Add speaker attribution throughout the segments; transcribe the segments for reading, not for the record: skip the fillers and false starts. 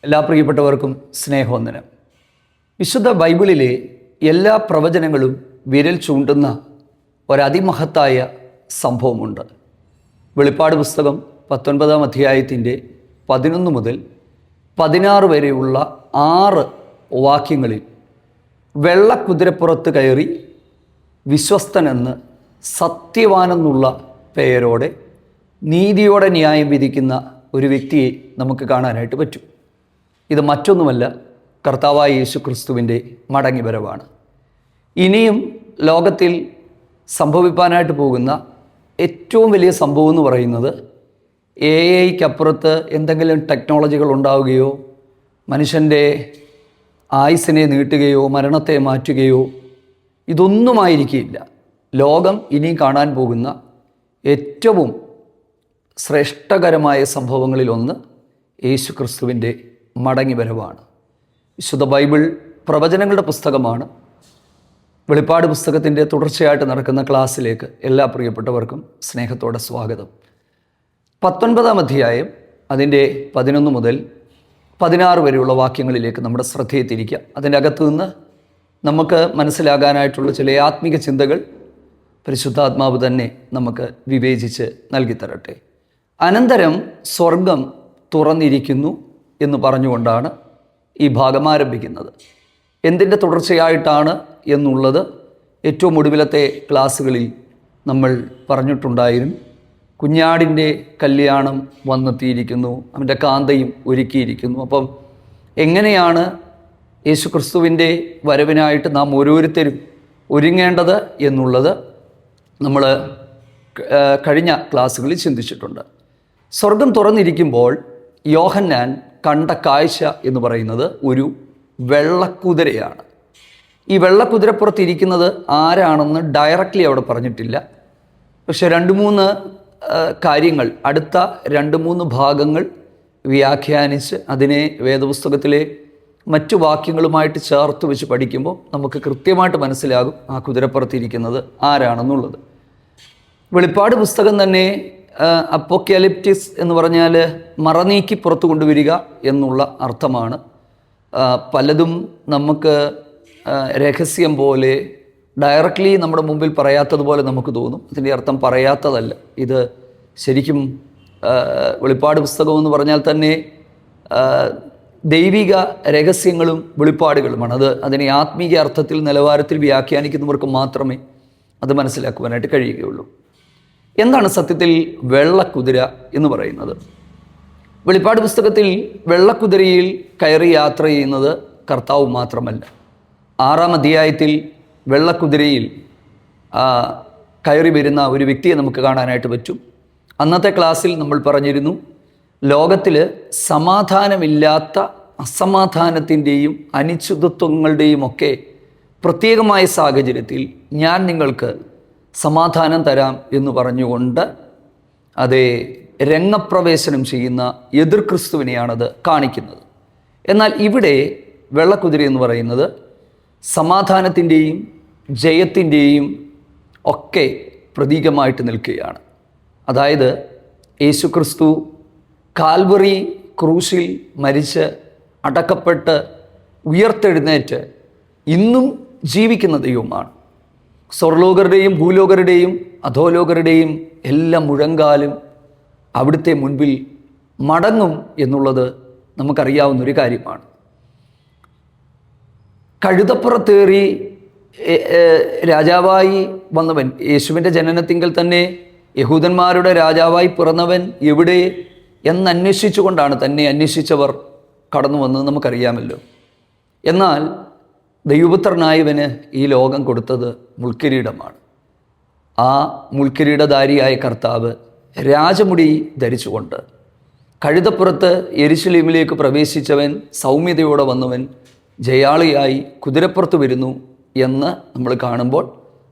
Speaker 1: എല്ലാ പ്രിയപ്പെട്ടവർക്കും സ്നേഹവന്ദനം. വിശുദ്ധ ബൈബിളിലെ എല്ലാ പ്രവചനങ്ങളും വിരൽ ചൂണ്ടുന്ന ഒരതിമഹത്തായ സംഭവമുണ്ട്. വെളിപ്പാട് പുസ്തകം 19-ാം അധ്യായത്തിൻ്റെ 11 മുതൽ 16 വരെയുള്ള 6 വാക്യങ്ങളിൽ വെള്ളക്കുതിരപ്പുറത്ത് കയറി വിശ്വസ്തനെന്ന് സത്യവാനെന്നുള്ള പേരോടെ നീതിയോടെ ന്യായം വിധിക്കുന്ന ഒരു വ്യക്തിയെ നമുക്ക് കാണാനായിട്ട് പറ്റും. ഇത് മറ്റൊന്നുമല്ല, കർത്താവായ യേശു ക്രിസ്തുവിൻ്റെ മടങ്ങിവരവാണ്. ഇനിയും ലോകത്തിൽ സംഭവിക്കാനായിട്ട് പോകുന്ന ഏറ്റവും വലിയ സംഭവം എന്ന് പറയുന്നത് AI-ക്കപ്പുറത്ത് എന്തെങ്കിലും ടെക്നോളജികൾ ഉണ്ടാവുകയോ മനുഷ്യൻ്റെ ആയുസ്സിനെ നീട്ടുകയോ മരണത്തെ മാറ്റുകയോ ഇതൊന്നുമായിരിക്കില്ല. ലോകം ഇനിയും കാണാൻ പോകുന്ന ഏറ്റവും ശ്രേഷ്ഠകരമായ സംഭവങ്ങളിലൊന്ന് യേശു ക്രിസ്തുവിൻ്റെ മടങ്ങിവരവാണ്. വിശുദ്ധ ബൈബിൾ പ്രവചനങ്ങളുടെ പുസ്തകമാണ്. വെളിപ്പാട് പുസ്തകത്തിൻ്റെ തുടർച്ചയായിട്ട് നടക്കുന്ന ക്ലാസ്സിലേക്ക് എല്ലാ പ്രിയപ്പെട്ടവർക്കും സ്നേഹത്തോടെ സ്വാഗതം. 19-ാം അധ്യായം അതിൻ്റെ 11 മുതൽ 16 വരെയുള്ള വാക്യങ്ങളിലേക്ക് നമ്മുടെ ശ്രദ്ധയെ തിരിക്കാം. അതിൻ്റെ അകത്തു നിന്ന് നമുക്ക് മനസ്സിലാകാനായിട്ടുള്ള ചില ആത്മീക ചിന്തകൾ പരിശുദ്ധാത്മാവ് തന്നെ നമുക്ക് വിവേചിച്ച് നൽകിത്തരട്ടെ. അനന്തരം സ്വർഗം തുറന്നിരിക്കുന്നു എന്ന് പറഞ്ഞുകൊണ്ടാണ് ഈ ഭാഗം ആരംഭിക്കുന്നത്. എന്തിൻ്റെ തുടർച്ചയായിട്ടാണ് എന്നുള്ളത് ഏറ്റവും ഒടുവിലത്തെ ക്ലാസ്സുകളിൽ നമ്മൾ പറഞ്ഞിട്ടുണ്ടായിരുന്നു. കുഞ്ഞാടിൻ്റെ കല്യാണം വന്നെത്തിയിരിക്കുന്നു, അവൻ്റെ കാന്തയും ഒരുക്കിയിരിക്കുന്നു. അപ്പം എങ്ങനെയാണ് യേശു ക്രിസ്തുവിൻ്റെ വരവിനായിട്ട് നാം ഓരോരുത്തരും ഒരുങ്ങേണ്ടത് എന്നുള്ളത് നമ്മൾ കഴിഞ്ഞ ക്ലാസ്സുകളിൽ ചിന്തിച്ചിട്ടുണ്ട്. സ്വർഗം തുറന്നിരിക്കുമ്പോൾ യോഹന്നാൻ കണ്ട കാഴ്ച എന്ന് പറയുന്നത് ഒരു വെള്ളക്കുതിരയാണ്. ഈ വെള്ളക്കുതിരപ്പുറത്തിരിക്കുന്നത് ആരാണെന്ന് ഡയറക്റ്റ്ലി അവിടെ പറഞ്ഞിട്ടില്ല. പക്ഷെ 2-3 കാര്യങ്ങൾ, അടുത്ത 2-3 ഭാഗങ്ങൾ വ്യാഖ്യാനിച്ച് അതിനെ വേദപുസ്തകത്തിലെ മറ്റു വാക്യങ്ങളുമായിട്ട് ചേർത്ത് വെച്ച് പഠിക്കുമ്പോൾ നമുക്ക് കൃത്യമായിട്ട് മനസ്സിലാകും ആ കുതിരപ്പുറത്തിരിക്കുന്നത് ആരാണെന്നുള്ളത്. വെളിപ്പാട് പുസ്തകം തന്നെ അപ്പോക്യാലിപ്റ്റിക്സ് എന്ന് പറഞ്ഞാൽ മറനീക്കി പുറത്തു കൊണ്ടുവരിക എന്നുള്ള അർത്ഥമാണ്. പലതും നമുക്ക് രഹസ്യം പോലെ ഡയറക്റ്റ്ലി നമ്മുടെ മുമ്പിൽ പറയാത്തതുപോലെ നമുക്ക് തോന്നും. അതിൻ്റെ അർത്ഥം പറയാത്തതല്ല. ഇത് ശരിക്കും വെളിപ്പാട് പുസ്തകം എന്ന് പറഞ്ഞാൽ തന്നെ ദൈവിക രഹസ്യങ്ങളും വെളിപ്പാടുകളുമാണ്. അതിനെ ആത്മീയ അർത്ഥത്തിൽ നിലവാരത്തിൽ വ്യാഖ്യാനിക്കുന്നവർക്ക് മാത്രമേ അത് മനസ്സിലാക്കുവാനായിട്ട് കഴിയുകയുള്ളൂ. എന്താണ് സത്യത്തിൽ വെള്ളക്കുതിര എന്ന് പറയുന്നത്? വെളിപ്പാട് പുസ്തകത്തിൽ വെള്ളക്കുതിരയിൽ കയറി യാത്ര ചെയ്യുന്നത് കർത്താവ് മാത്രമല്ല. 6-ാം അധ്യായത്തിൽ വെള്ളക്കുതിരയിൽ കയറി വരുന്ന ഒരു വ്യക്തിയെ നമുക്ക് കാണാനായിട്ട് പറ്റും. അന്നത്തെ ക്ലാസ്സിൽ നമ്മൾ പറഞ്ഞിരുന്നു, ലോകത്തിൽ സമാധാനമില്ലാത്ത അസമാധാനത്തിൻ്റെയും അനിശ്ചിതത്വങ്ങളുടെയും ഒക്കെ പ്രത്യേകമായ സാഹചര്യത്തിൽ ഞാൻ നിങ്ങൾക്ക് സമാധാനം തരാം എന്ന് പറഞ്ഞുകൊണ്ട് അതേ രംഗപ്രവേശനം ചെയ്യുന്ന എതിർ ക്രിസ്തുവിനെയാണത് കാണിക്കുന്നത്. എന്നാൽ ഇവിടെ വെള്ളക്കുതിര എന്ന് പറയുന്നത് സമാധാനത്തിൻ്റെയും ജയത്തിൻ്റെയും ഒക്കെ പ്രതീകമായിട്ട് നിൽക്കുകയാണ്. അതായത് യേശു ക്രിസ്തു കാൽവറി ക്രൂശിൽ മരിച്ച് അടക്കപ്പെട്ട് ഉയർത്തെഴുന്നേറ്റ് ഇന്നും ജീവിക്കുന്ന ദൈവമാണ്. സ്വർലോകരുടെയും ഭൂലോകരുടെയും അധോലോകരുടെയും എല്ലാ മുഴങ്കാലും അവിടുത്തെ മുൻപിൽ മടങ്ങും എന്നുള്ളത് നമുക്കറിയാവുന്നൊരു കാര്യമാണ്. കഴുതപ്പുറത്തേറി രാജാവായി വന്നവൻ, യേശുവിൻ്റെ ജനനത്തിങ്കൽ തന്നെ യഹൂദന്മാരുടെ രാജാവായി പിറന്നവൻ എവിടെ എന്നന്വേഷിച്ചുകൊണ്ടാണ് തന്നെ അന്വേഷിച്ചവർ കടന്നു വന്നത് നമുക്കറിയാമല്ലോ. എന്നാൽ ദൈവപുത്രനായവന് ഈ ലോകം കൊടുത്തത് മുൾക്കിരീടമാണ്. ആ മുൾക്കിരീടധാരിയായ കർത്താവ് രാജമുടി ധരിച്ചുകൊണ്ട് കഴുതപ്പുറത്ത് യെരുശലേമിലേക്ക് പ്രവേശിച്ചവൻ, സൗമ്യതയോടെ വന്നവൻ ജയാളിയായി കുതിരപ്പുറത്ത് വരുന്നു എന്ന് നമ്മൾ കാണുമ്പോൾ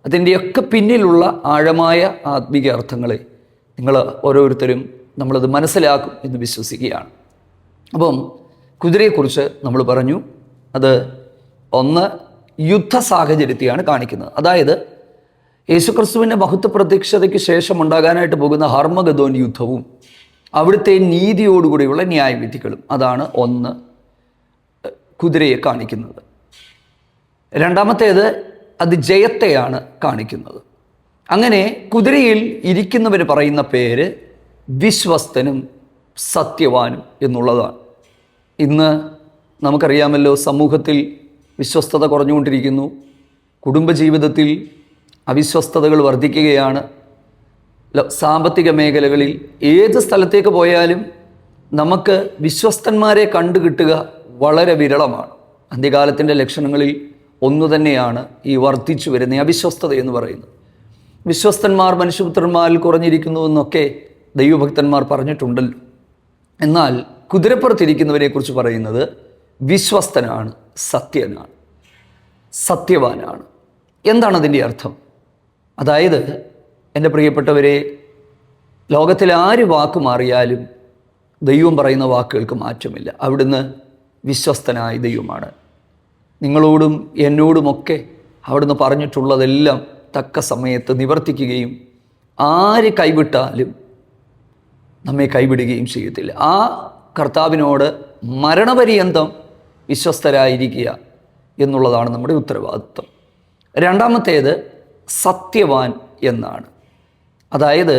Speaker 1: അതിൻ്റെയൊക്കെ പിന്നിലുള്ള ആഴമായ ആത്മീക അർത്ഥങ്ങളെ നിങ്ങൾ ഓരോരുത്തരും നമ്മളത് മനസ്സിലാക്കും എന്ന് വിശ്വസിക്കുകയാണ്. അപ്പം കുതിരയെക്കുറിച്ച് നമ്മൾ പറഞ്ഞു, അത് ഒന്ന് യുദ്ധ സാഹചര്യത്തെയാണ് കാണിക്കുന്നത്. അതായത് യേശുക്രിസ്തുവിൻ്റെ മഹത്വ പ്രത്യക്ഷതയ്ക്ക് ശേഷം ഉണ്ടാകാനായിട്ട് പോകുന്ന ഹർമഗദോൻ യുദ്ധവും അവിടുത്തെ നീതിയോടുകൂടിയുള്ള ന്യായവിധികളും, അതാണ് ഒന്ന്. കുതിരയെ കാണിക്കുന്നത്. രണ്ടാമത്തേത് അത് ജയത്തെയാണ് കാണിക്കുന്നത്. അങ്ങനെ കുതിരയിൽ ഇരിക്കുന്നവന് പറയുന്ന പേര് വിശ്വസ്തനും സത്യവാനും എന്നുള്ളതാണ്. ഇന്ന് നമുക്കറിയാമല്ലോ, സമൂഹത്തിൽ വിശ്വസ്തത കുറഞ്ഞുകൊണ്ടിരിക്കുന്നു. കുടുംബജീവിതത്തിൽ അവിശ്വസ്തതകൾ വർദ്ധിക്കുകയാണ്. സാമ്പത്തിക മേഖലകളിൽ ഏത് സ്ഥലത്തേക്ക് പോയാലും നമുക്ക് വിശ്വസ്തന്മാരെ കണ്ടുകിട്ടുക വളരെ വിരളമാണ്. അന്ത്യകാലത്തിൻ്റെ ലക്ഷണങ്ങളിൽ ഒന്നു തന്നെയാണ് ഈ വർദ്ധിച്ചു വരുന്ന അവിശ്വസ്തത എന്ന് പറയുന്നത്. വിശ്വസ്തന്മാർ മനുഷ്യപുത്രന്മാരിൽ കുറഞ്ഞിരിക്കുന്നു എന്നൊക്കെ ദൈവഭക്തന്മാർ പറഞ്ഞിട്ടുണ്ടല്ലോ. എന്നാൽ കുതിരപ്പുറത്തിരിക്കുന്നവരെ കുറിച്ച് പറയുന്നത് വിശ്വസ്തനാണ്, സത്യനാണ്, സത്യവാനാണ്. എന്താണ് അതിൻ്റെ അർത്ഥം? അതായത് എൻ്റെ പ്രിയപ്പെട്ടവരെ, ലോകത്തിൽ ആര് വാക്ക് മാറിയാലും ദൈവം പറയുന്ന വാക്കുകൾക്ക് മാറ്റമില്ല. അവിടുന്ന് വിശ്വസ്തനായ ദൈവമാണ്. നിങ്ങളോടും എന്നോടുമൊക്കെ അവിടുന്ന് പറഞ്ഞിട്ടുള്ളതെല്ലാം തക്ക സമയത്ത് നിവർത്തിക്കുകയും ആര് കൈവിട്ടാലും നമ്മെ കൈവിടുകയും ചെയ്യത്തില്ല. ആ കർത്താവിനോട് മരണപര്യന്തം വിശ്വസ്തരായിരിക്കുക എന്നുള്ളതാണ് നമ്മുടെ ഉത്തരവാദിത്വം. രണ്ടാമത്തേത് സത്യവാൻ എന്നാണ്. അതായത്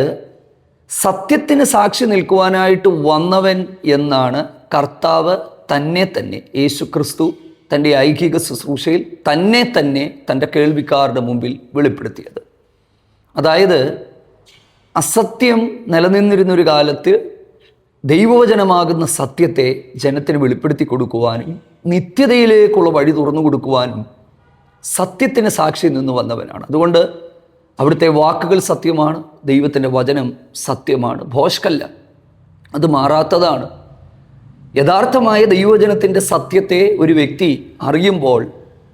Speaker 1: സത്യത്തിന് സാക്ഷി നിൽക്കുവാനായിട്ട് വന്നവൻ എന്നാണ് കർത്താവ് തന്നെ യേശു ക്രിസ്തു തൻ്റെ ഐഹിക ശുശ്രൂഷയിൽ തന്നെ തൻ്റെ കേൾവിക്കാരുടെ മുമ്പിൽ വെളിപ്പെടുത്തിയത്. അതായത് അസത്യം നിലനിന്നിരുന്നൊരു കാലത്ത് ദൈവവചനമാകുന്ന സത്യത്തെ ജനത്തിന് വെളിപ്പെടുത്തി കൊടുക്കുവാനും നിത്യതയിലേക്കുള്ള വഴി തുറന്നു കൊടുക്കുവാനും സത്യത്തിന് സാക്ഷി നിന്ന് വന്നവനാണ്. അതുകൊണ്ട് അവിടുത്തെ വാക്കുകൾ സത്യമാണ്, ദൈവത്തിൻ്റെ വചനം സത്യമാണ്, ഭോഷ്കല്ല, അത് മാറാത്തതാണ്. യഥാർത്ഥമായ ദൈവവചനത്തിൻ്റെ സത്യത്തെ ഒരു വ്യക്തി അറിയുമ്പോൾ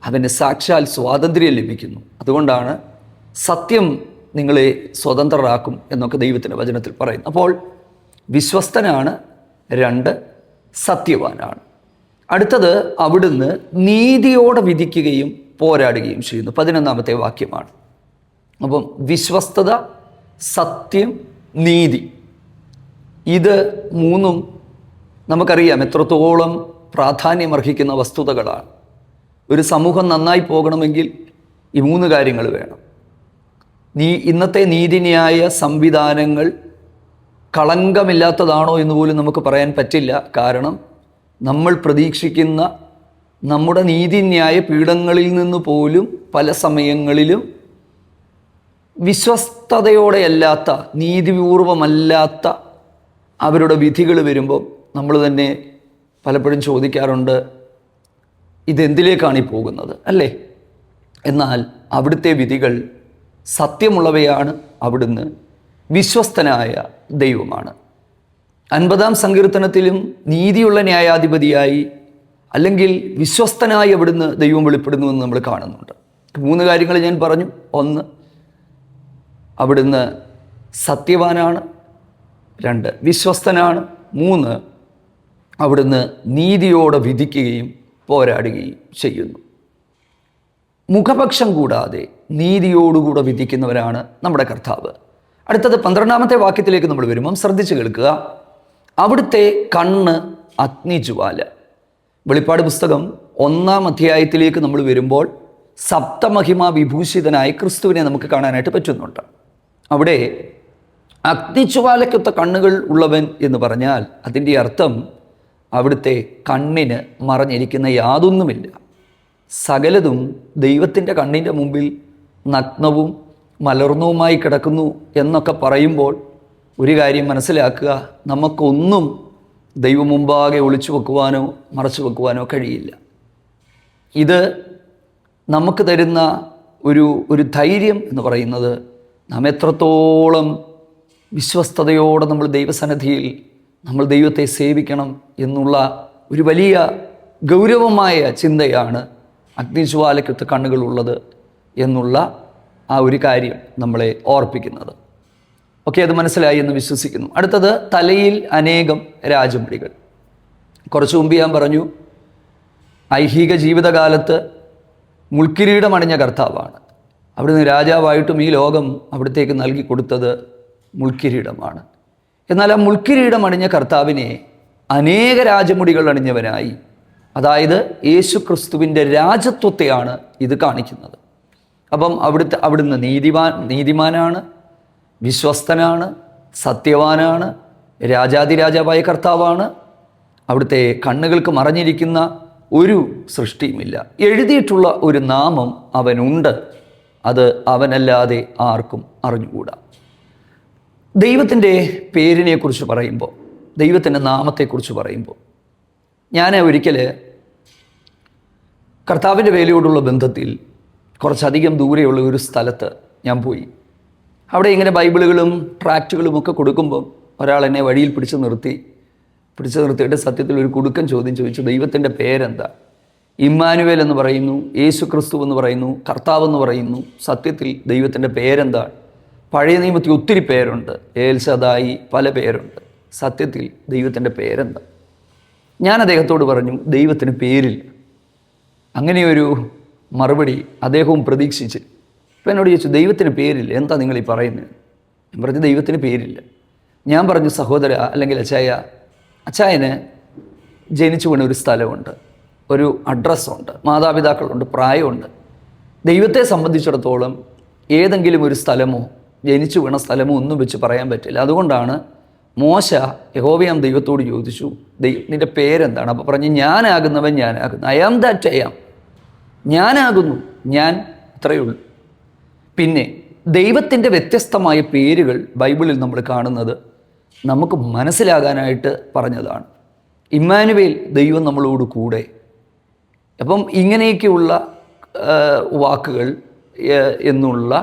Speaker 1: അവന് സാക്ഷാൽ സ്വാതന്ത്ര്യം ലഭിക്കുന്നു. അതുകൊണ്ടാണ് സത്യം നിങ്ങളെ സ്വതന്ത്രരാക്കും എന്നൊക്കെ ദൈവത്തിൻ്റെ വചനത്തിൽ പറയുന്നു. അപ്പോൾ വിശ്വസ്തനാണ്, രണ്ട് സത്യവാനാണ്. അടുത്തത് അവിടുന്ന് നീതിയോടെ വിധിക്കുകയും പോരാടുകയും ചെയ്യുന്നു. 11-ാമത്തെ വാക്യമാണ്. അപ്പം വിശ്വസ്തത, സത്യം, നീതി, ഇത് മൂന്നും നമുക്കറിയാം എത്രത്തോളം പ്രാധാന്യമർഹിക്കുന്ന വസ്തുതകളാണ്. ഒരു സമൂഹം നന്നായി പോകണമെങ്കിൽ ഈ മൂന്ന് കാര്യങ്ങൾ വേണം. ഇന്നത്തെ നീതിന്യായ സംവിധാനങ്ങൾ കളങ്കമില്ലാത്തതാണോ എന്ന് പോലും നമുക്ക് പറയാൻ പറ്റില്ല. കാരണം നമ്മൾ പ്രതീക്ഷിക്കുന്ന നമ്മുടെ നീതിന്യായ പീഠങ്ങളിൽ നിന്ന് പോലും പല സമയങ്ങളിലും വിശ്വസ്തയോടെയല്ലാത്ത, നീതിപൂർവമല്ലാത്ത അവരുടെ വിധികൾ വരുമ്പോൾ നമ്മൾ തന്നെ പലപ്പോഴും ചോദിക്കാറുണ്ട്, ഇതെന്തിലേക്കാണ് ഈ പോകുന്നത്, അല്ലേ? എന്നാൽ അവിടുത്തെ വിധികൾ സത്യമുള്ളവയാണ്. അവിടുന്ന് വിശ്വസ്തനായ ദൈവമാണ്. 50-ാം സങ്കീർത്തനത്തിലും നീതിയുള്ള ന്യായാധിപതിയായി അല്ലെങ്കിൽ വിശ്വസ്തനായി അവിടുന്ന് ദൈവം വെളിപ്പെടുന്നുവെന്ന് നമ്മൾ കാണുന്നുണ്ട്. 3 കാര്യങ്ങൾ ഞാൻ പറഞ്ഞു. 1, അവിടുന്ന് സത്യവാനാണ്. 2, വിശ്വസ്തനാണ്. 3, അവിടുന്ന് നീതിയോടെ വിധിക്കുകയും പോരാടുകയും ചെയ്യുന്നു. മുഖപക്ഷം കൂടാതെ നീതിയോടുകൂടെ വിധിക്കുന്നവരാണ് നമ്മുടെ കർത്താവ്. അടുത്തത് 12-ാമത്തെ വാക്യത്തിലേക്ക് നമ്മൾ വരുമ്പം ശ്രദ്ധിച്ചു കേൾക്കുക. അവിടുത്തെ കണ്ണ് അഗ്നിജ്വാല. വെളിപ്പാട് പുസ്തകം 1-ാം അധ്യായത്തിലേക്ക് നമ്മൾ വരുമ്പോൾ സപ്തമഹിമ വിഭൂഷിതനായ ക്രിസ്തുവിനെ നമുക്ക് കാണാനായിട്ട് പറ്റുന്നുണ്ട്. അവിടെ അഗ്നിജ്വാലയ്ക്കൊത്ത കണ്ണുകൾ ഉള്ളവൻ എന്ന് പറഞ്ഞാൽ അതിൻ്റെ അർത്ഥം അവിടുത്തെ കണ്ണിന് മറഞ്ഞിരിക്കുന്ന യാതൊന്നുമില്ല. സകലതും ദൈവത്തിൻ്റെ കണ്ണിൻ്റെ മുമ്പിൽ നഗ്നവും മലർന്നവുമായി കിടക്കുന്നു എന്നൊക്കെ പറയുമ്പോൾ ഒരു കാര്യം മനസ്സിലാക്കുക, നമുക്കൊന്നും ദൈവം മുമ്പാകെ ഒളിച്ചു വെക്കുവാനോ മറച്ചു വെക്കുവാനോ കഴിയില്ല. ഇത് നമുക്ക് തരുന്ന ഒരു ധൈര്യം എന്ന് പറയുന്നത് നാം എത്രത്തോളം വിശ്വസ്തയോടെ നമ്മൾ ദൈവസന്നിധിയിൽ നമ്മൾ ദൈവത്തെ സേവിക്കണം എന്നുള്ള ഒരു വലിയ ഗൗരവമായ ചിന്തയാണ് അഗ്നിജ്വാലയ്ക്കൊത്ത കണ്ണുകളുള്ളത് എന്നുള്ള ആ ഒരു കാര്യം നമ്മളെ ഓർപ്പിക്കുന്നത്. ഓക്കെ, അത് മനസ്സിലായി എന്ന് വിശ്വസിക്കുന്നു. അടുത്തത് തലയിൽ അനേകം രാജമുടികൾ. കുറച്ചു മുമ്പ് ഞാൻ പറഞ്ഞു, ഐഹിക ജീവിതകാലത്ത് മുൾക്കിരീടമണിഞ്ഞ കർത്താവാണ്. അവിടുന്ന് രാജാവായിട്ടും ഈ ലോകം അവിടത്തേക്ക് നൽകി കൊടുത്തത് മുൾക്കിരീടമാണ്. എന്നാൽ ആ മുൾക്കിരീടമണിഞ്ഞ കർത്താവിനെ അനേക രാജമുടികൾ അണിഞ്ഞവനായി അതായത് യേശു ക്രിസ്തുവിൻ്റെ രാജത്വത്തെയാണ് ഇത് കാണിക്കുന്നത്. അപ്പം അവിടുന്ന് നീതിമാനാണ്, വിശ്വസ്തനാണ്, സത്യവാനാണ്, രാജാതിരാജാവായ കർത്താവാണ്. അവിടുത്തെ കണ്ണുകൾക്ക് മറഞ്ഞിരിക്കുന്ന ഒരു സൃഷ്ടിയുമില്ല. എഴുതിയിട്ടുള്ള ഒരു നാമം അവനുണ്ട്, അത് അവനല്ലാതെ ആർക്കും അറിഞ്ഞുകൂടാ. ദൈവത്തിൻ്റെ പേരിനെക്കുറിച്ച് പറയുമ്പോൾ, ദൈവത്തിൻ്റെ നാമത്തെക്കുറിച്ച് പറയുമ്പോൾ, ഞാൻ ഒരിക്കൽ കർത്താവിൻ്റെ വേലയോടുള്ള ബന്ധത്തിൽ കുറച്ചധികം ദൂരെയുള്ള ഒരു സ്ഥലത്ത് ഞാൻ പോയി. അവിടെ ഇങ്ങനെ ബൈബിളുകളും ട്രാക്റ്റുകളും ഒക്കെ കൊടുക്കുമ്പം ഒരാൾ എന്നെ വഴിയിൽ പിടിച്ചു നിർത്തിയിട്ട് സത്യത്തിൽ ഒരു കുടുക്കൻ ചോദ്യം ചോദിച്ചു, ദൈവത്തിൻ്റെ പേരെന്താ? ഇമ്മാനുവേൽ എന്ന് പറയുന്നു, യേശു ക്രിസ്തു എന്ന് പറയുന്നു, കർത്താവ് എന്ന് പറയുന്നു. സത്യത്തിൽ ദൈവത്തിൻ്റെ പേരെന്താ? പഴയ നിയമത്തിൽ ഒത്തിരി പേരുണ്ട്, ഏൽശദായി, പല പേരുണ്ട്. സത്യത്തിൽ ദൈവത്തിൻ്റെ പേരെന്താ? ഞാൻ അദ്ദേഹത്തോട് പറഞ്ഞു, ദൈവത്തിന് പേരില്ല. അങ്ങനെയൊരു മറുപടി അദ്ദേഹവും പ്രതീക്ഷിച്ച്. ഇപ്പം എന്നോട് ചോദിച്ചു, ദൈവത്തിന് പേരില്ല, എന്താ നിങ്ങൾ ഈ പറയുന്നത്? ഞാൻ പറഞ്ഞു, ദൈവത്തിന് പേരില്ല. ഞാൻ പറഞ്ഞു, സഹോദര അല്ലെങ്കിൽ അച്ചായന് ജനിച്ചു വീണ ഒരു സ്ഥലമുണ്ട്, ഒരു അഡ്രസ്സുണ്ട്, മാതാപിതാക്കളുണ്ട്, പ്രായമുണ്ട്. ദൈവത്തെ സംബന്ധിച്ചിടത്തോളം ഏതെങ്കിലും ഒരു സ്ഥലമോ ജനിച്ചു വീണ സ്ഥലമോ ഒന്നും വെച്ച് പറയാൻ പറ്റില്ല. അതുകൊണ്ടാണ് മോശ യഹോവയാം ദൈവത്തോട് ചോദിച്ചു, നിൻ്റെ പേരെന്താണ്? അപ്പോൾ പറഞ്ഞു, ഞാനാകുന്നവൻ ഞാനാകുന്നു, I am that I am, ഞാനാകുന്നു ഞാൻ, ഇത്രയേ ഉള്ളൂ. പിന്നെ ദൈവത്തിൻ്റെ വ്യത്യസ്തമായ പേരുകൾ ബൈബിളിൽ നമ്മൾ കാണുന്നത് നമുക്ക് മനസ്സിലാകാനായിട്ട് പറഞ്ഞതാണ്. ഇമ്മാനുവേൽ, ദൈവം നമ്മളോട് കൂടെ. അപ്പം ഇങ്ങനെയൊക്കെയുള്ള വാക്കുകൾ എന്നുള്ള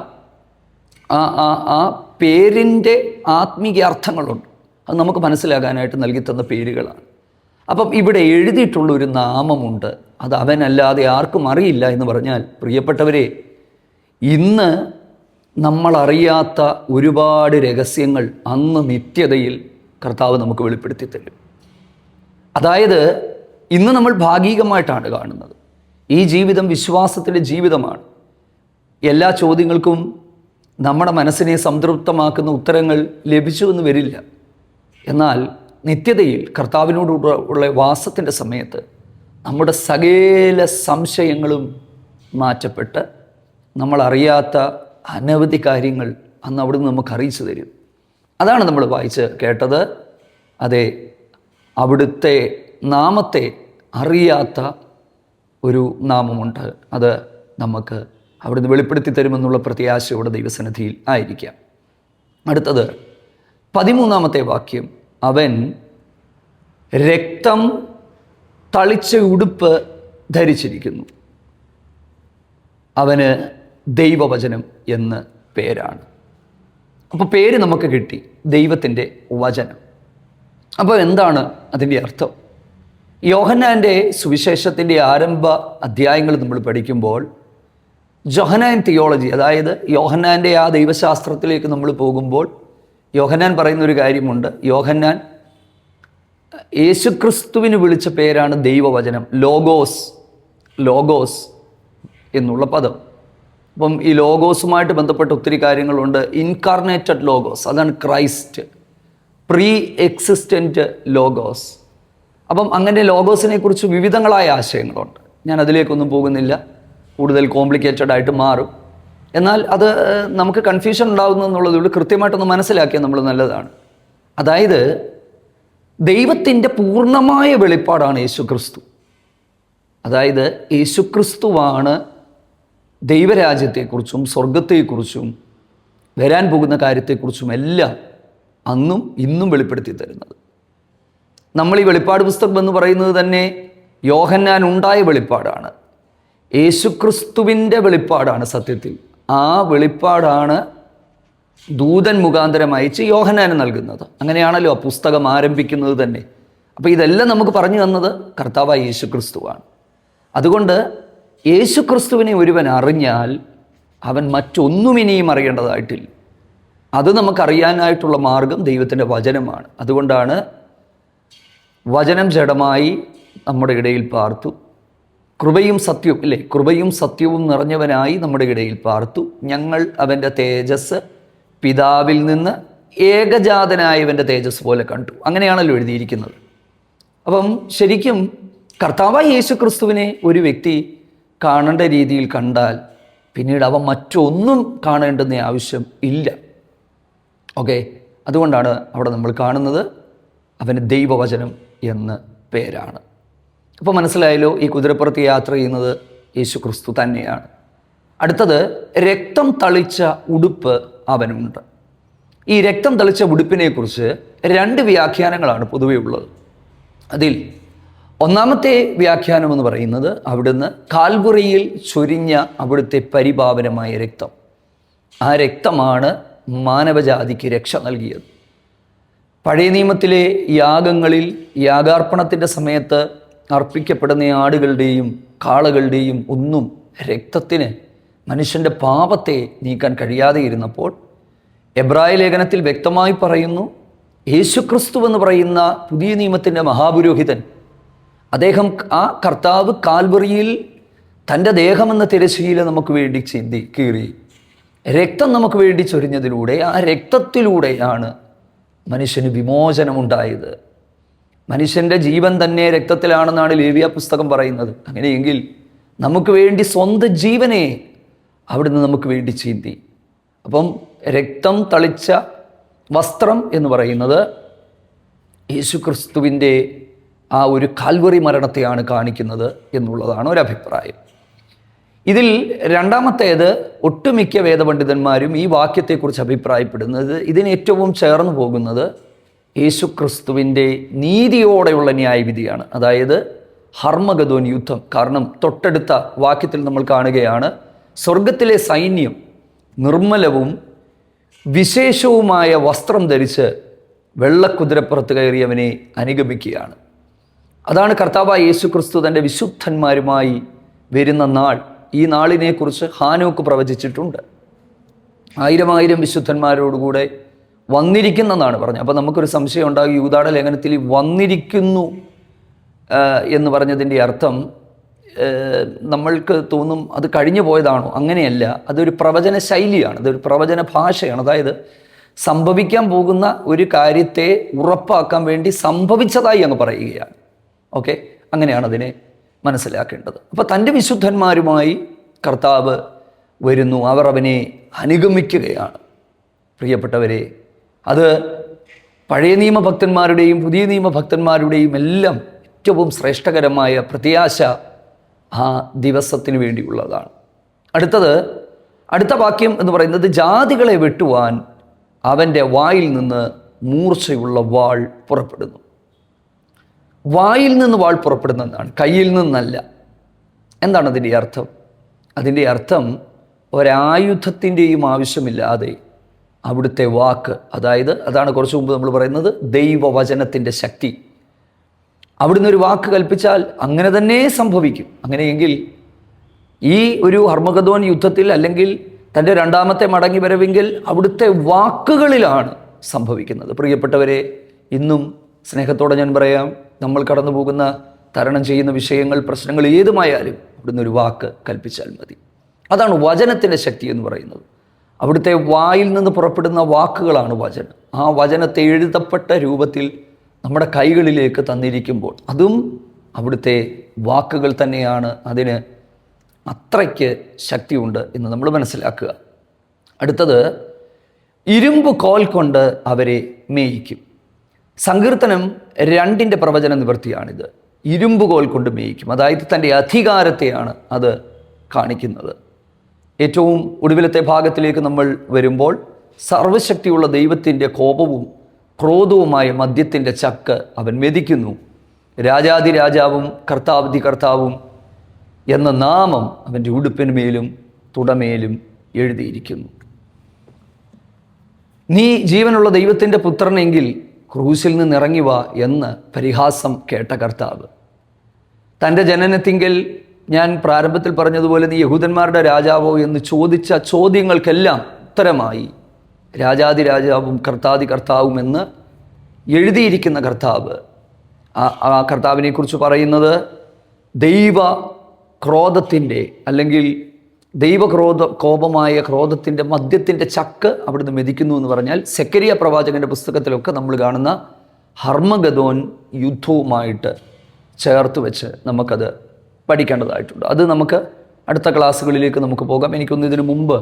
Speaker 1: ആ പേരിൻ്റെ ആത്മീയ അർത്ഥങ്ങളുണ്ട്. അത് നമുക്ക് മനസ്സിലാകാനായിട്ട് നൽകി തന്ന പേരുകളാണ്. അപ്പം ഇവിടെ എഴുതിയിട്ടുള്ള ഒരു നാമമുണ്ട്, അത് അവനല്ലാതെ ആർക്കും അറിയില്ല എന്ന് പറഞ്ഞാൽ, പ്രിയപ്പെട്ടവരെ, ഇന്ന് നമ്മളറിയാത്ത ഒരുപാട് രഹസ്യങ്ങൾ അന്ന് നിത്യതയിൽ കർത്താവ് നമുക്ക് വെളിപ്പെടുത്തി തരും. അതായത് ഇന്ന് നമ്മൾ ഭാഗികമായിട്ടാണ് കാണുന്നത്. ഈ ജീവിതം വിശ്വാസത്തിൻ്റെ ജീവിതമാണ്. എല്ലാ ചോദ്യങ്ങൾക്കും നമ്മുടെ മനസ്സിനെ സംതൃപ്തമാക്കുന്ന ഉത്തരങ്ങൾ ലഭിച്ചുവെന്ന് വരില്ല. എന്നാൽ നിത്യതയിൽ കർത്താവിനോടുള്ള വാസത്തിൻ്റെ സമയത്ത് നമ്മുടെ സകല സംശയങ്ങളും മാറ്റപ്പെട്ട് നമ്മളറിയാത്ത അനവധി കാര്യങ്ങൾ അന്ന് അവിടുന്ന് നമുക്ക് അറിയിച്ചു തരും. അതാണ് നമ്മൾ വായിച്ച് കേട്ടത്. അതെ, അവിടുത്തെ നാമത്തെ അറിയാത്ത ഒരു നാമമുണ്ട്, അത് നമുക്ക് അവിടുന്ന് വെളിപ്പെടുത്തി തരുമെന്നുള്ള പ്രത്യാശയോടെ ദൈവസന്നിധിയിൽ ആയിരിക്കാം. അടുത്തത് 13-ാമത്തെ വാക്യം, അവൻ രക്തം തളിച്ച ഉടുപ്പ് ധരിച്ചിരിക്കുന്നു, അവന് ദൈവവചനം എന്ന് പേരാണ്. അപ്പോൾ പേര് നമുക്ക് കിട്ടി, ദൈവത്തിൻ്റെ വചനം. അപ്പോൾ എന്താണ് അതിൻ്റെ അർത്ഥം? യോഹന്നാൻ്റെ സുവിശേഷത്തിൻ്റെ ആരംഭ അധ്യായങ്ങൾ നമ്മൾ പഠിക്കുമ്പോൾ ജോഹന്നാൻ തിയോളജി, അതായത് യോഹന്നാൻ്റെ ആ ദൈവശാസ്ത്രത്തിലേക്ക് നമ്മൾ പോകുമ്പോൾ യോഹന്നാൻ പറയുന്നൊരു കാര്യമുണ്ട്. യോഹന്നാൻ യേശുക്രിസ്തുവിന് വിളിച്ച പേരാണ് ദൈവവചനം, ലോഗോസ് എന്നുള്ള പദം. അപ്പം ഈ ലോഗോസുമായിട്ട് ബന്ധപ്പെട്ട ഒത്തിരി കാര്യങ്ങളുണ്ട്. ഇൻകാർണേറ്റഡ് ലോഗോസ്, അതാണ് ക്രൈസ്റ്റ്. Pre existent logos. അപ്പം അങ്ങനെ ലോഗോസിനെ കുറിച്ച് വിവിധങ്ങളായ ആശയങ്ങളുണ്ട്. ഞാൻ അതിലേക്കൊന്നും പോകുന്നില്ല, കൂടുതൽ കോംപ്ലിക്കേറ്റഡ് ആയിട്ട് മാറും. എന്നാൽ അത് നമുക്ക് കൺഫ്യൂഷൻ ഉണ്ടാകുന്നു എന്നുള്ളതുകൊണ്ട് കൃത്യമായിട്ടൊന്ന് മനസ്സിലാക്കിയാൽ നമ്മൾ നല്ലതാണ്. അതായത് ദൈവത്തിൻ്റെ പൂർണ്ണമായ വെളിപ്പാടാണ് യേശുക്രിസ്തു. അതായത് യേശുക്രിസ്തുവാണ് ദൈവരാജ്യത്തെക്കുറിച്ചും സ്വർഗത്തെക്കുറിച്ചും വരാൻ പോകുന്ന കാര്യത്തെക്കുറിച്ചും എല്ലാം അന്നും ഇന്നും വെളിപ്പെടുത്തി തരുന്നത്. നമ്മൾ ഈ വെളിപ്പാട് പുസ്തകം എന്ന് പറയുന്നത് തന്നെ യോഹന്നാൻ ഉണ്ടായ വെളിപ്പാടാണ്, യേശുക്രിസ്തുവിൻ്റെ വെളിപ്പാടാണ്. സത്യത്തിൽ ആ വെളിപ്പാടാണ് ദൂതൻ മുഖാന്തരം അയച്ച് യോഹന്നാന് നൽകുന്നത്. അങ്ങനെയാണല്ലോ ആ പുസ്തകം ആരംഭിക്കുന്നത് തന്നെ. അപ്പോൾ ഇതെല്ലാം നമുക്ക് പറഞ്ഞു തന്നത് കർത്താവായ യേശുക്രിസ്തുവാണ്. അതുകൊണ്ട് യേശുക്രിസ്തുവിനെ ഒരുവൻ അറിഞ്ഞാൽ അവൻ മറ്റൊന്നും ഇനിയും അറിയേണ്ടതായിട്ടില്ല. അത് നമുക്കറിയാനായിട്ടുള്ള മാർഗം ദൈവത്തിൻ്റെ വചനമാണ്. അതുകൊണ്ടാണ് വചനം ജഡമായി നമ്മുടെ ഇടയിൽ പാർത്തു, കൃപയും സത്യവും, ഇല്ലേ, കൃപയും സത്യവും നിറഞ്ഞവനായി നമ്മുടെ ഇടയിൽ പാർത്തു, ഞങ്ങൾ അവൻ്റെ തേജസ് പിതാവിൽ നിന്ന് ഏകജാതനായവൻ്റെ തേജസ് പോലെ കണ്ടു. അങ്ങനെയാണല്ലോ എഴുതിയിരിക്കുന്നത്. അപ്പം ശരിക്കും കർത്താവായ യേശു ക്രിസ്തുവിനെ ഒരു വ്യക്തി കാണേണ്ട രീതിയിൽ കണ്ടാൽ പിന്നീട് അവൻ മറ്റൊന്നും കാണേണ്ടുന്ന ആവശ്യം ഇല്ല. ഓക്കെ, അതുകൊണ്ടാണ് അവിടെ നമ്മൾ കാണുന്നത് അവന് ദൈവവചനം എന്ന് പേരാണ്. അപ്പോൾ മനസ്സിലായല്ലോ, ഈ കുതിരപ്പുറത്ത് യാത്ര ചെയ്യുന്നത് യേശു ക്രിസ്തു തന്നെയാണ്. അടുത്തത്, രക്തം തളിച്ച ഉടുപ്പ് അവനുണ്ട്. ഈ രക്തം തളിച്ച ഉടുപ്പിനെക്കുറിച്ച് 2 വ്യാഖ്യാനങ്ങളാണ് പൊതുവെ ഉള്ളത്. അതിൽ ഒന്നാമത്തെ വ്യാഖ്യാനം എന്ന് പറയുന്നത് അവിടുന്ന് കാൽവറിയിൽ ചൊരിഞ്ഞ അവിടുത്തെ പരിപാവനമായ രക്തം, ആ രക്തമാണ് മാനവജാതിക്ക് രക്ഷ നൽകിയത്. പഴയ നിയമത്തിലെ യാഗങ്ങളിൽ യാഗാർപ്പണത്തിൻ്റെ സമയത്ത് അർപ്പിക്കപ്പെടുന്ന ആടുകളുടെയും കാളകളുടെയും ഒന്നും രക്തത്തിന് മനുഷ്യൻ്റെ പാപത്തെ നീക്കാൻ കഴിയാതെ ഇരുന്നപ്പോൾ എബ്രായ ലേഖനത്തിൽ വ്യക്തമായി പറയുന്നു, യേശുക്രിസ്തു എന്ന് പറയുന്ന പുതിയ നിയമത്തിൻ്റെ മഹാപുരോഹിതൻ, അദ്ദേഹം, ആ കർത്താവ് കാൽവറിയിൽ തൻ്റെ ദേഹമെന്ന തിരശ്ശീല നമുക്ക് വേണ്ടി കീറി രക്തം നമുക്ക് വേണ്ടി ചൊരിഞ്ഞതിലൂടെ, ആ രക്തത്തിലൂടെയാണ് മനുഷ്യന് വിമോചനമുണ്ടായത്. മനുഷ്യൻ്റെ ജീവൻ തന്നെ രക്തത്തിലാണെന്നാണ് ലേവ്യ പുസ്തകം പറയുന്നത്. അങ്ങനെയെങ്കിൽ നമുക്ക് വേണ്ടി സ്വന്തം ജീവനെ അവിടുന്ന് നമുക്ക് വേണ്ടി ചീന്തി. അപ്പം രക്തം തളിച്ച വസ്ത്രം എന്ന് പറയുന്നത് യേശുക്രിസ്തുവിൻ്റെ ആ ഒരു കാൽവറി മരണത്തെയാണ് കാണിക്കുന്നത് എന്നുള്ളതാണ് ഒരഭിപ്രായം. ഇതിൽ രണ്ടാമത്തേത്, ഒട്ടുമിക്ക വേദപണ്ഡിതന്മാരും ഈ വാക്യത്തെക്കുറിച്ച് അഭിപ്രായപ്പെടുന്നത്, ഇതിന് ഏറ്റവും ചേർന്ന് പോകുന്നത് യേശുക്രിസ്തുവിൻ്റെ നീതിയോടെയുള്ള ന്യായവിധിയാണ്. അതായത് ഹർമഗദോൻ യുദ്ധം. കാരണം തൊട്ടടുത്ത വാക്യത്തിൽ നമ്മൾ കാണുകയാണ്, സ്വർഗത്തിലെ സൈന്യം നിർമ്മലവും വിശേഷവുമായ വസ്ത്രം ധരിച്ച് വെള്ളക്കുതിരപ്പുറത്ത് കയറിയവനെ അനുഗമിക്കുകയാണ്. അതാണ് കർത്താവായ യേശു ക്രിസ്തു തൻ്റെ വിശുദ്ധന്മാരുമായി വരുന്ന നാൾ. ഈ നാളിനെക്കുറിച്ച് ഹാനോക്ക് പ്രവചിച്ചിട്ടുണ്ട്. 1000 വിശുദ്ധന്മാരോടുകൂടെ വന്നിരിക്കുന്നെന്നാണ് പറഞ്ഞത്. അപ്പോൾ നമുക്കൊരു സംശയം ഉണ്ടാകും, യൂദാട ലേഖനത്തിൽ വന്നിരിക്കുന്നു എന്ന് പറഞ്ഞതിൻ്റെ അർത്ഥം നമ്മൾക്ക് തോന്നും അത് കഴിഞ്ഞു പോയതാണോ? അങ്ങനെയല്ല, അതൊരു പ്രവചന ശൈലിയാണ്, അതൊരു പ്രവചന ഭാഷയാണ്. അതായത് സംഭവിക്കാൻ പോകുന്ന ഒരു കാര്യത്തെ ഉറപ്പാക്കാൻ വേണ്ടി സംഭവിച്ചതായി അങ്ങ് പറയുകയാണ്. ഓക്കെ, അങ്ങനെയാണ് അതിനെ മനസ്സിലാക്കേണ്ടത്. അപ്പോൾ തൻ്റെ വിശുദ്ധന്മാരുമായി കർത്താവ് വരുന്നു, അവർ അവനെ അനുഗമിക്കുകയാണ്. പ്രിയപ്പെട്ടവരെ, അത് പഴയ നിയമഭക്തന്മാരുടെയും പുതിയ നിയമഭക്തന്മാരുടെയും എല്ലാം ഏറ്റവും ശ്രേഷ്ഠകരമായ പ്രത്യാശ ആ ദിവസത്തിന് വേണ്ടിയുള്ളതാണ്. അടുത്ത വാക്യം എന്ന് പറയുന്നത്, ജാതികളെ വെട്ടുവാൻ അവൻ്റെ വായിൽ നിന്ന് മൂർച്ചയുള്ള വാൾ പുറപ്പെടുന്നു. വായിൽ നിന്ന് വാൾ പുറപ്പെടുന്നതാണ്, കയ്യിൽ നിന്നല്ല. എന്താണ് അതിൻ്റെ അർത്ഥം? അതിൻ്റെ അർത്ഥം ഒരായുധത്തിൻ്റെയും ആവശ്യമില്ലാതെ അവിടുത്തെ വാക്ക്, അതാണ് കുറച്ച് മുമ്പ് നമ്മൾ പറയുന്നത് ദൈവവചനത്തിൻ്റെ ശക്തി. അവിടുന്ന് ഒരു വാക്ക് കൽപ്പിച്ചാൽ അങ്ങനെ തന്നെ സംഭവിക്കും. അങ്ങനെയെങ്കിൽ ഈ ഒരു ഹർമഗദോൻ യുദ്ധത്തിൽ, അല്ലെങ്കിൽ തൻ്റെ രണ്ടാമത്തെ മടങ്ങി വരവെങ്കിൽ അവിടുത്തെ വാക്കുകളിലാണ് സംഭവിക്കുന്നത്. പ്രിയപ്പെട്ടവരെ, ഇന്നും സ്നേഹത്തോടെ ഞാൻ പറയാം, നമ്മൾ കടന്നു പോകുന്ന, തരണം ചെയ്യുന്ന വിഷയങ്ങൾ, പ്രശ്നങ്ങൾ ഏതുമായാലും അവിടുന്ന് ഒരു വാക്ക് കൽപ്പിച്ചാൽ മതി. അതാണ് വചനത്തിൻ്റെ ശക്തി എന്ന് പറയുന്നത്. അവിടുത്തെ വായിൽ നിന്ന് പുറപ്പെടുന്ന വാക്കുകളാണ് വചനം. ആ വചനത്തെ എഴുതപ്പെട്ട രൂപത്തിൽ നമ്മുടെ കൈകളിലേക്ക് തന്നിരിക്കുമ്പോൾ അതും അവിടുത്തെ വാക്കുകൾ തന്നെയാണ്. അതിന് അത്രയ്ക്ക് ശക്തിയുണ്ട് എന്ന് നമ്മൾ മനസ്സിലാക്കുക. അടുത്തത്, ഇരുമ്പ് കോൽ കൊണ്ട് അവരെ മേയിക്കും. സങ്കീർത്തനം 2 പ്രവചന നിവൃത്തിയാണിത്. ഇരുമ്പ് കോൽ കൊണ്ട് മേയിക്കും, അതായത് തൻ്റെ അധികാരത്തെയാണ് അത് കാണിക്കുന്നത്. ഏറ്റവും ഒടുവിലത്തെ ഭാഗത്തിലേക്ക് നമ്മൾ വരുമ്പോൾ, സർവശക്തിയുള്ള ദൈവത്തിൻ്റെ കോപവും ക്രോധവുമായ മദ്യത്തിൻ്റെ ചക്ക് അവൻ മെതിക്കുന്നു. രാജാതിരാജാവും കർത്താവധി കർത്താവും എന്ന നാമം അവൻ്റെ ഉടുപ്പിന് മേലും തുടമേലും എഴുതിയിരിക്കുന്നു. നീ ജീവനുള്ള ദൈവത്തിൻ്റെ പുത്രനെങ്കിൽ ക്രൂശിൽ നിന്ന് ഇറങ്ങി വാ എന്ന് പരിഹാസം കേട്ട കർത്താവ്, തൻ്റെ ജനനത്തിങ്കൽ ഞാൻ പ്രാരംഭത്തിൽ പറഞ്ഞതുപോലെ നീ യഹൂദന്മാരുടെ രാജാവോ എന്ന് ചോദിച്ച ചോദ്യങ്ങൾക്കെല്ലാം ഉത്തരമായി രാജാതിരാജാവും കർത്താതി കർത്താവും എന്ന് എഴുതിയിരിക്കുന്ന കർത്താവ്, ആ കർത്താവിനെ കുറിച്ച് പറയുന്നത് ദൈവ ക്രോധത്തിൻ്റെ, അല്ലെങ്കിൽ കോപമായ ക്രോധത്തിൻ്റെ മദ്യത്തിൻ്റെ ചക്ക് അവിടുന്ന് മെതിക്കുന്നു എന്ന് പറഞ്ഞാൽ, സെക്കരിയ പ്രവാചകൻ്റെ പുസ്തകത്തിലൊക്കെ നമ്മൾ കാണുന്ന ഹർമഗദോൻ യുദ്ധവുമായിട്ട് ചേർത്ത് വെച്ച് നമുക്കത് പഠിക്കേണ്ടതായിട്ടുണ്ട്. അത് നമുക്ക് അടുത്ത ക്ലാസ്സുകളിലേക്ക് നമുക്ക് പോകാം. എനിക്കൊന്ന് ഇതിനു മുമ്പ്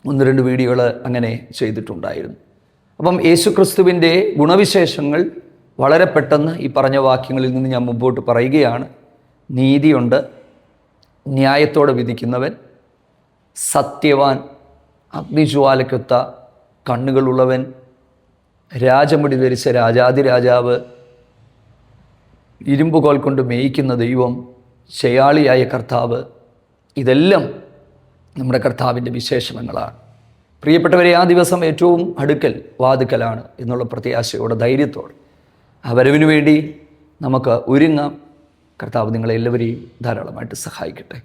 Speaker 1: 1-2 വീഡിയോകൾ അങ്ങനെ ചെയ്തിട്ടുണ്ടായിരുന്നു. അപ്പം യേശുക്രിസ്തുവിൻ്റെ ഗുണവിശേഷങ്ങൾ വളരെ പെട്ടെന്ന് ഈ പറഞ്ഞ വാക്യങ്ങളിൽ നിന്ന് ഞാൻ മുമ്പോട്ട് പറയുകയാണ്. നീതിയുണ്ട്, ന്യായത്തോടെ വിധിക്കുന്നവൻ, സത്യവാൻ, അഗ്നിജ്വാലയ്ക്കൊത്ത കണ്ണുകളുള്ളവൻ, രാജമുടി ധരിച്ച രാജാതിരാജാവ്, ഇരുമ്പുകോൽ കൊണ്ട് മേയിക്കുന്ന ദൈവം, ശയാളിയായ കർത്താവ്, ഇതെല്ലാം നമ്മുടെ കർത്താവിൻ്റെ വിശേഷണങ്ങളാണ്. പ്രിയപ്പെട്ടവരെ, ആ ദിവസം ഏറ്റവും അടുക്കൽ വാതുക്കലാണ് എന്നുള്ള പ്രത്യാശയോടെ, ധൈര്യത്തോടെ ആ വരവിനു വേണ്ടി നമുക്ക് ഒരുങ്ങാം. കർത്താവ് നിങ്ങളെല്ലാവരെയും ധാരാളമായിട്ട് സഹായിക്കട്ടെ.